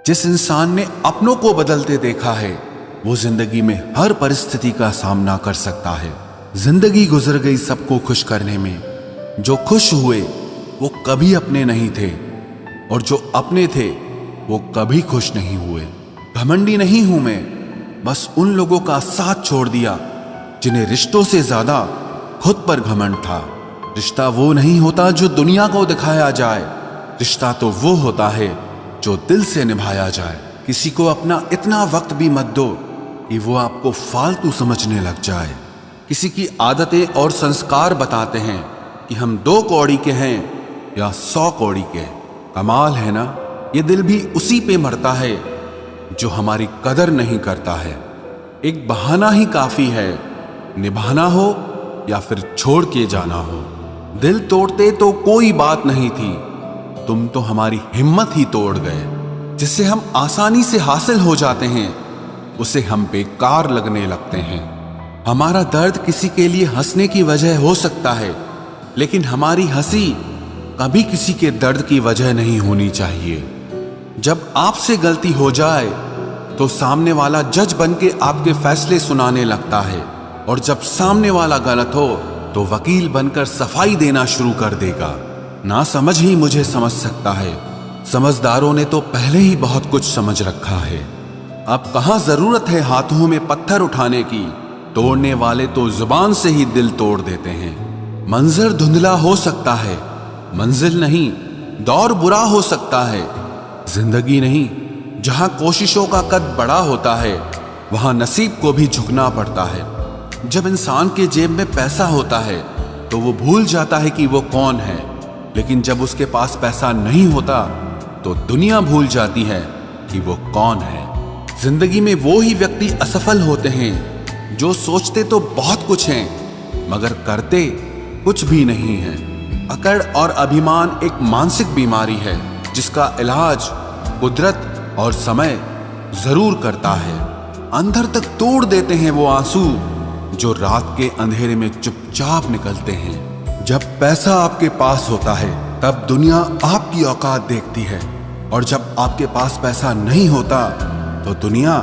जिस इंसान ने अपनों को बदलते देखा है वो जिंदगी में हर परिस्थिति का सामना कर सकता है। जिंदगी गुजर गई सबको खुश करने में। जो खुश हुए वो कभी अपने नहीं थे और जो अपने थे वो कभी खुश नहीं हुए। घमंडी नहीं हूं मैं, बस उन लोगों का साथ छोड़ दिया जिन्हें रिश्तों से ज्यादा खुद पर घमंड था। रिश्ता वो नहीं होता जो दुनिया को दिखाया जाए, रिश्ता तो वो होता है जो दिल से निभाया जाए। किसी को अपना इतना वक्त भी मत दो कि वो आपको फालतू समझने लग जाए। किसी की आदतें और संस्कार बताते हैं कि हम 2 कौड़ी के हैं या 100 कौड़ी के। कमाल है ना, ये दिल भी उसी पे मरता है जो हमारी कदर नहीं करता है। एक बहाना ही काफी है, निभाना हो या फिर छोड़ के जाना हो। दिल तोड़ते तो कोई बात नहीं थी, तुम तो हमारी हिम्मत ही तोड़ गए। जिससे हम आसानी से हासिल हो जाते हैं उसे हम बेकार लगने लगते हैं। हमारा दर्द किसी के लिए हंसने की वजह हो सकता है, लेकिन हमारी हंसी कभी किसी के दर्द की वजह नहीं होनी चाहिए। जब आपसे गलती हो जाए तो सामने वाला जज बन के आपके फैसले सुनाने लगता है, और जब सामने वाला गलत हो तो वकील बनकर सफाई देना शुरू कर देगा। ना समझ ही मुझे समझ सकता है, समझदारों ने तो पहले ही बहुत कुछ समझ रखा है। अब कहां जरूरत है हाथों में पत्थर उठाने की, तोड़ने वाले तो जुबान से ही दिल तोड़ देते हैं। मंजर धुंधला हो सकता है, मंजिल नहीं, दौर बुरा हो सकता है। जिंदगी नहीं, जहां कोशिशों का कद बड़ा होता है वहां नसीब को भी झुकना पड़ता है। जब इंसान के जेब में पैसा होता है तो वो भूल जाता है कि वो कौन है, लेकिन जब उसके पास पैसा नहीं होता तो दुनिया भूल जाती है कि वो कौन है। जिंदगी में वो ही व्यक्ति असफल होते हैं जो सोचते तो बहुत कुछ हैं मगर करते कुछ भी नहीं है। अकड़ और अभिमान एक मानसिक बीमारी है जिसका इलाज कुदरत और समय जरूर करता है। अंदर तक तोड़ देते हैं वो आंसू जो रात के अंधेरे में चुपचाप निकलते हैं। जब पैसा आपके पास होता है तब दुनिया आपकी औकात देखती है, और जब आपके पास पैसा नहीं होता तो दुनिया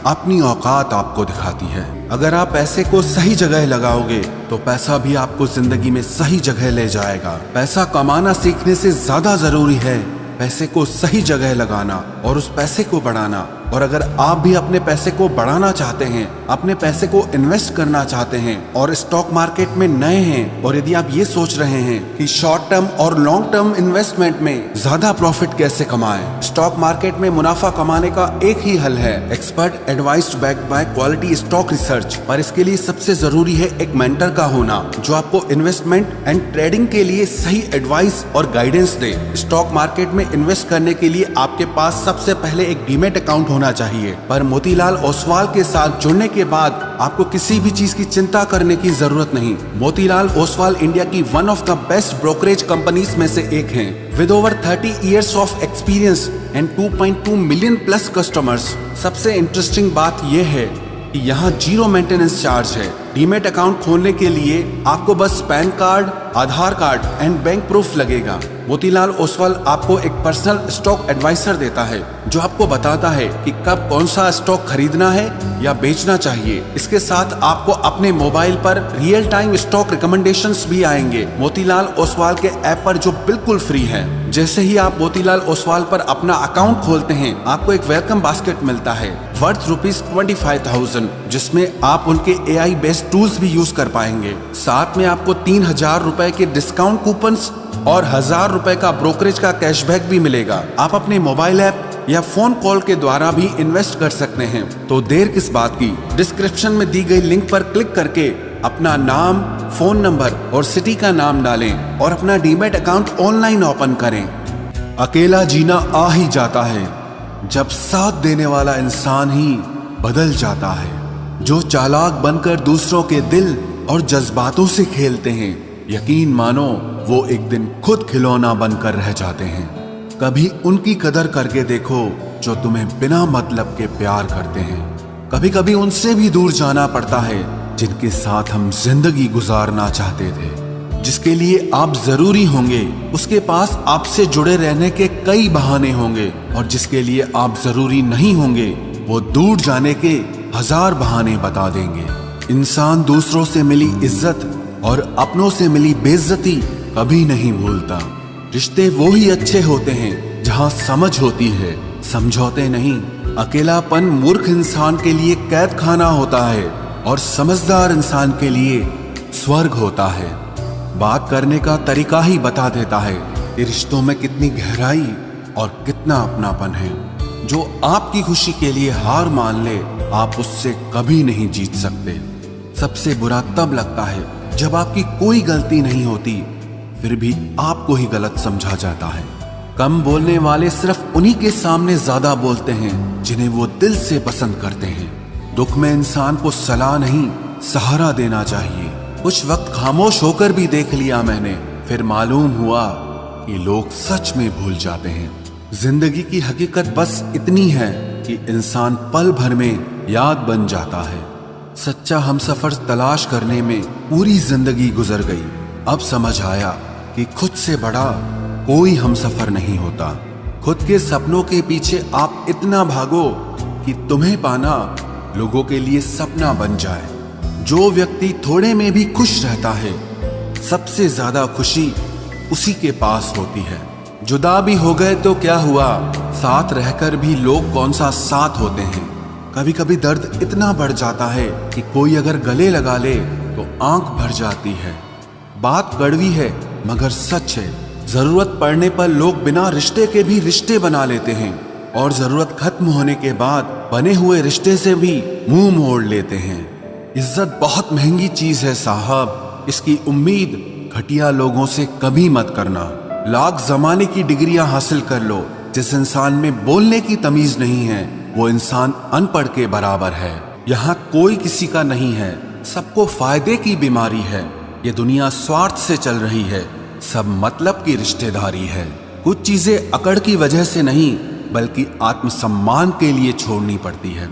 अपनी औकात आपको दिखाती है। अगर आप पैसे को सही जगह लगाओगे तो पैसा भी आपको जिंदगी में सही जगह ले जाएगा। पैसा कमाना सीखने से ज्यादा जरूरी है पैसे को सही जगह लगाना और उस पैसे को बढ़ाना। और अगर आप भी अपने पैसे को बढ़ाना चाहते हैं, अपने पैसे को इन्वेस्ट करना चाहते हैं और स्टॉक मार्केट में नए हैं, और यदि आप ये सोच रहे हैं कि शॉर्ट टर्म और लॉन्ग टर्म इन्वेस्टमेंट में ज्यादा प्रॉफिट कैसे कमाएं, स्टॉक मार्केट में मुनाफा कमाने का एक ही हल है, expert advised backed by quality stock research. पर इसके लिए सबसे जरूरी है एक मेंटर का होना जो आपको इन्वेस्टमेंट एंड ट्रेडिंग के लिए सही एडवाइस और गाइडेंस दे। स्टॉक मार्केट में इन्वेस्ट करने के लिए आपके पास सबसे पहले एक डीमैट अकाउंट होना चाहिए। पर मोतीलाल ओसवाल के साथ जुड़ने के बाद आपको किसी भी चीज की चिंता करने की जरूरत नहीं। मोतीलाल ओसवाल इंडिया की one of the best brokerage companies में से एक हैं, with over 30 years of experience and 2.2 million plus customers. सबसे इंटरेस्टिंग बात यह है कि यहाँ 0 मेंटेनेंस चार्ज है। डीमैट अकाउंट खोलने के लिए आपको बस pan card, Aadhaar card and bank proof लगेगा। मोतीलाल ओसवाल आपको एक पर्सनल स्टॉक एडवाइजर देता है जो आपको बताता है कि कब कौन सा स्टॉक खरीदना है या बेचना चाहिए। इसके साथ आपको अपने मोबाइल पर रियल टाइम स्टॉक रिकमेंडेशंस भी आएंगे मोतीलाल ओसवाल के ऐप पर, जो बिल्कुल फ्री है। जैसे ही आप मोतीलाल ओसवाल पर अपना अकाउंट खोलते हैं आपको एक वेलकम बास्केट मिलता है वर्थ ₹25,000, जिसमें आप उनके AI बेस्ड टूल्स भी यूज कर पाएंगे। साथ में आपको 3,000 रुपए के डिस्काउंट कूपन्स और 1,000 रुपए का ब्रोकरेज का कैशबैक भी मिलेगा। आप अपने मोबाइल ऐप या फोन कॉल के द्वारा भी इन्वेस्ट कर सकते हैं। तो देर किस बात की, डिस्क्रिप्शन में दी गई लिंक पर क्लिक करके अपना नाम, फोन नंबर और सिटी का नाम डालें और अपना डीमैट अकाउंट ऑनलाइन ओपन करें। अकेला जीना आ ही जाता है जब साथ देने वाला इंसान ही बदल जाता है। जो चालाक बनकर दूसरों के दिल और जज्बातों से खेलते हैं, यकीन मानो वो एक दिन खुद खिलौना बनकर रह जाते हैं। कभी उनकी कदर करके देखो जो तुम्हें बिना मतलब के प्यार करते हैं। कभी कभी उनसे भी दूर जाना पड़ता है जिनके साथ हम जिंदगी गुजारना चाहते थे। जिसके लिए आप जरूरी होंगे उसके पास आपसे जुड़े रहने के कई बहाने होंगे, और जिसके लिए आप जरूरी नहीं होंगे वो दूर जाने के 1000 बहाने बता देंगे। इंसान दूसरों से मिली इज्जत और अपनों से मिली बेइज्जती कभी नहीं भूलता। रिश्ते वो ही अच्छे होते हैं जहां समझ होती है, समझौते नहीं। अकेलापन मूर्ख इंसान के लिए कैद खाना होता है और समझदार इंसान के लिए स्वर्ग होता है। बात करने का तरीका ही बता देता है कि रिश्तों में कितनी गहराई और कितना अपनापन है। जो आपकी खुशी के लिए हार मान ले, आप उससे कभी नहीं जीत सकते। सबसे बुरा तब लगता है जब आपकी कोई गलती नहीं होती फिर भी आपको ही गलत समझा जाता है। कम बोलने वाले सिर्फ उन्हीं के सामने ज्यादा बोलते हैं जिन्हें वो दिल से पसंद करते हैं। दुख में इंसान को सलाह नहीं, सहारा देना चाहिए। कुछ वक्त खामोश होकर भी देख लिया मैंने, फिर मालूम हुआ कि लोग सच में भूल जाते हैं। जिंदगी की हकीकत बस इतनी है कि इंसान पल भर में याद बन जाता है। सच्चा हमसफर तलाश करने में पूरी जिंदगी गुजर गई। अब समझ आया कि खुद से बड़ा कोई हमसफर नहीं होता। खुद के सपनों के पीछे आप इतना भागो कि तुम्हें पाना लोगों के लिए सपना बन जाए। जो व्यक्ति थोड़े में भी खुश रहता है, सबसे ज्यादा खुशी उसी के पास होती है। जुदा भी हो गए तो क्या हुआ, साथ रहकर भी लोग कौन सा साथ होते हैं। कभी कभी दर्द इतना बढ़ जाता है कि कोई अगर गले लगा ले तो आंख भर जाती है। बात कड़वी है मगर सच है। जरूरत पड़ने पर लोग बिना रिश्ते के भी रिश्ते बना लेते हैं, और जरूरत खत्म होने के बाद बने हुए रिश्ते से भी मुंह मोड़ लेते हैं। इज्जत बहुत महंगी चीज है साहब, इसकी उम्मीद घटिया लोगों से कभी मत करना। लाख जमाने की डिग्रियां हासिल कर लो, जिस इंसान में बोलने की तमीज नहीं है वो इंसान अनपढ़ के बराबर है। यहाँ कोई किसी का नहीं है, सबको फायदे की बीमारी है। ये दुनिया स्वार्थ से चल रही है, सब मतलब की रिश्तेदारी है। कुछ चीजें अकड़ की वजह से नहीं बल्कि आत्मसम्मान के लिए छोड़नी पड़ती है।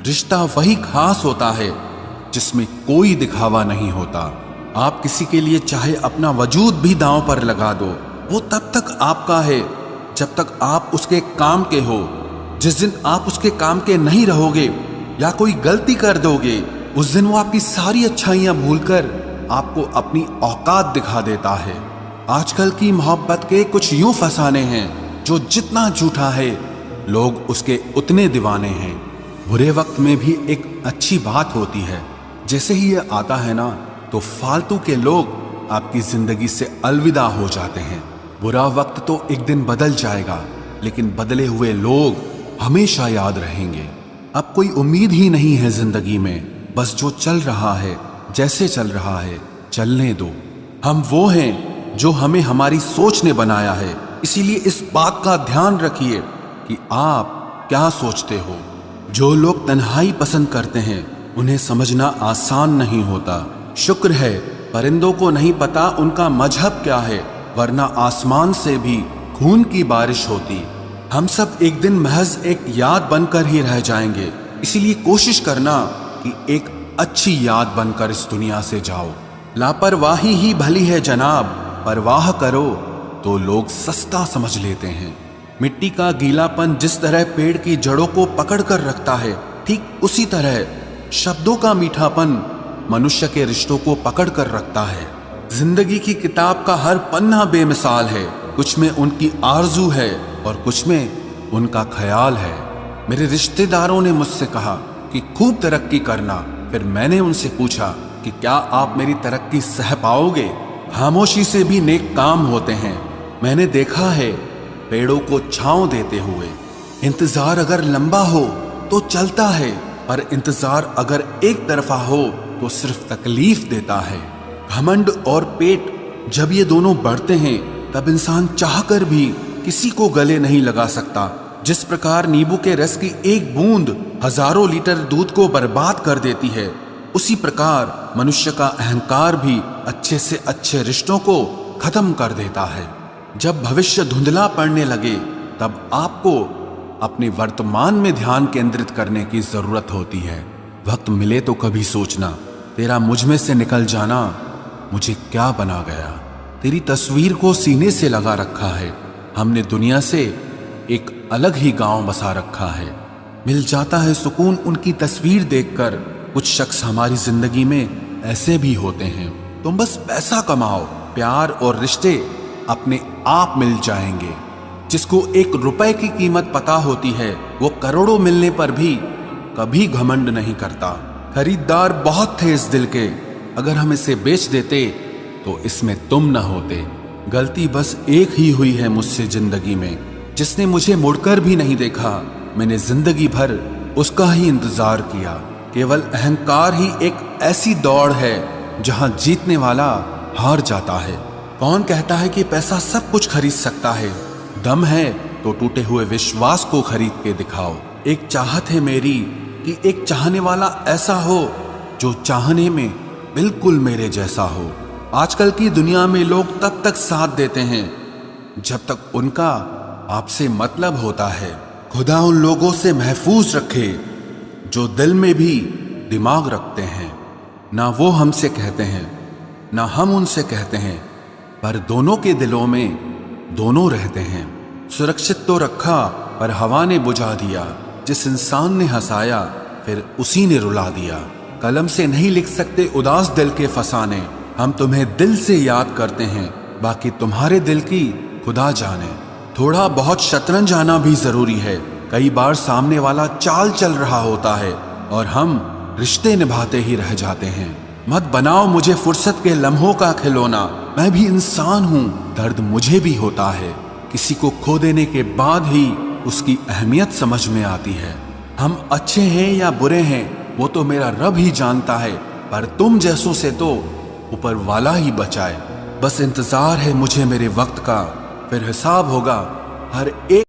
रिश्ता वही खास होता है जिसमें कोई दिखावा नहीं होता। आप किसी के लिए चाहे अपना वजूद भी दांव पर लगा दो, वो तब तक आपका है जब तक आप उसके काम के हो। जिस दिन आप उसके काम के नहीं रहोगे या कोई गलती कर दोगे, उस दिन वो आपकी सारी अच्छाइयां भूलकर आपको अपनी औकात दिखा देता है। आजकल की मोहब्बत के कुछ यूं फसाने हैं जो जितना झूठा है लोग उसके उतने दीवाने हैं। बुरे वक्त में भी एक अच्छी बात होती है, जैसे ही ये आता है ना तो फालतू के लोग आपकी जिंदगी से अलविदा हो जाते हैं। बुरा वक्त तो एक दिन बदल जाएगा, लेकिन बदले हुए लोग हमेशा याद रहेंगे। अब कोई उम्मीद ही नहीं है जिंदगी में, बस जो चल रहा है जैसे चल रहा है चलने दो। हम वो हैं जो हमें हमारी सोच ने बनाया है, इसीलिए इस बात का ध्यान रखिए कि आप क्या सोचते हो। जो लोग तन्हाई पसंद करते हैं उन्हें समझना आसान नहीं होता। शुक्र है परिंदों को नहीं पता उनका मजहब क्या है, वरना आसमान से भी खून की बारिश होती। हम सब एक दिन महज एक याद बनकर ही रह जाएंगे, इसीलिए कोशिश करना कि एक अच्छी याद बनकर इस दुनिया से जाओ। लापरवाही ही भली है जनाब, परवाह करो तो लोग सस्ता समझ लेते हैं। मिट्टी का गीलापन जिस तरह पेड़ की जड़ों को पकड़ कर रखता है, ठीक उसी तरह शब्दों का मीठापन मनुष्य के रिश्तों को पकड़ कर रखता है। जिंदगी की किताब का हर पन्ना बेमिसाल है, कुछ में उनकी आरजू है और कुछ में उनका ख्याल है। मेरे रिश्तेदारों ने मुझसे कहा कि खूब तरक्की करना, फिर मैंने उनसे पूछा कि क्या आप मेरी तरक्की सह पाओगे। खामोशी से भी नेक काम होते हैं, मैंने देखा है पेड़ों को छांव देते हुए। इंतजार अगर लंबा हो तो चलता है, पर इंतजार अगर एक तरफा हो तो सिर्फ तकलीफ देता है। घमंड और पेट जब ये दोनों बढ़ते हैं तब इंसान चाहकर भी किसी को गले नहीं लगा सकता। जिस प्रकार नींबू के रस की एक बूंद हजारों लीटर दूध को बर्बाद कर देती है, उसी प्रकार मनुष्य का अहंकार भी अच्छे से अच्छे रिश्तों को खत्म कर देता है। जब भविष्य धुंधला पड़ने लगे तब आपको अपने वर्तमान में ध्यान केंद्रित करने की जरूरत होती है। वक्त मिले तो कभी सोचना, तेरा मुझ में से निकल जाना मुझे क्या बना गया। तेरी तस्वीर को सीने से लगा रखा है। हमने दुनिया से एक अलग ही गांव बसा रखा है। मिल जाता है सुकून उनकी तस्वीर देखकर। कुछ शख्स हमारी जिंदगी में ऐसे भी होते हैं। तुम बस पैसा कमाओ, प्यार और रिश्ते अपने आप मिल जाएंगे। जिसको 1 रुपए की कीमत पता होती है वो करोड़ों मिलने पर भी कभी घमंड नहीं करता। खरीदार बहुत थे इस दिल के, अगर हम इसे बेच देते तो इसमें तुम न होते। गलती बस एक ही हुई है मुझसे जिंदगी में, जिसने मुझे मुड़कर भी नहीं देखा। मैंने जिंदगी भर उसका ही इंतजार किया। केवल अहंकार ही एक ऐसी दौड़ है जहां जीतने वाला हार जाता है। कौन कहता है कि पैसा सब कुछ खरीद सकता है? दम है तो टूटे हुए विश्वास को खरीद के दिखाओ। एक चाहत है मेरी कि एक चाहने वाला ऐसा हो जो चाहने में बिल्कुल मेरे जैसा हो। आजकल की दुनिया में लोग तब तक साथ देते हैं जब तक उनका आपसे मतलब होता है। खुदा उन लोगों से महफूज रखे जो दिल में भी दिमाग रखते हैं। ना वो हमसे कहते हैं ना हम उनसे कहते हैं, पर दोनों के दिलों में दोनों रहते हैं। सुरक्षित तो रखा पर हवा ने बुझा दिया। जिस इंसान ने हंसाया फिर उसी ने रुला दिया। कलम से नहीं लिख सकते उदास दिल के फसाने। हम तुम्हें दिल से याद करते हैं, बाकी तुम्हारे दिल की खुदा जाने। थोड़ा बहुत शतरंज आना भी जरूरी है। कई बार सामने वाला चाल चल रहा होता है और हम रिश्ते निभाते ही रह जाते हैं। मत बनाओ मुझे फुर्सत के लम्हों का खिलौना। मैं भी इंसान हूँ, दर्द मुझे भी होता है। किसी को खो देने के बाद ही उसकी अहमियत समझ में आती है। हम अच्छे हैं या बुरे हैं वो तो मेरा रब ही जानता है, पर तुम जैसों से तो ऊपर वाला ही बचाए। बस इंतजार है मुझे मेरे वक्त का, फिर हिसाब होगा हर एक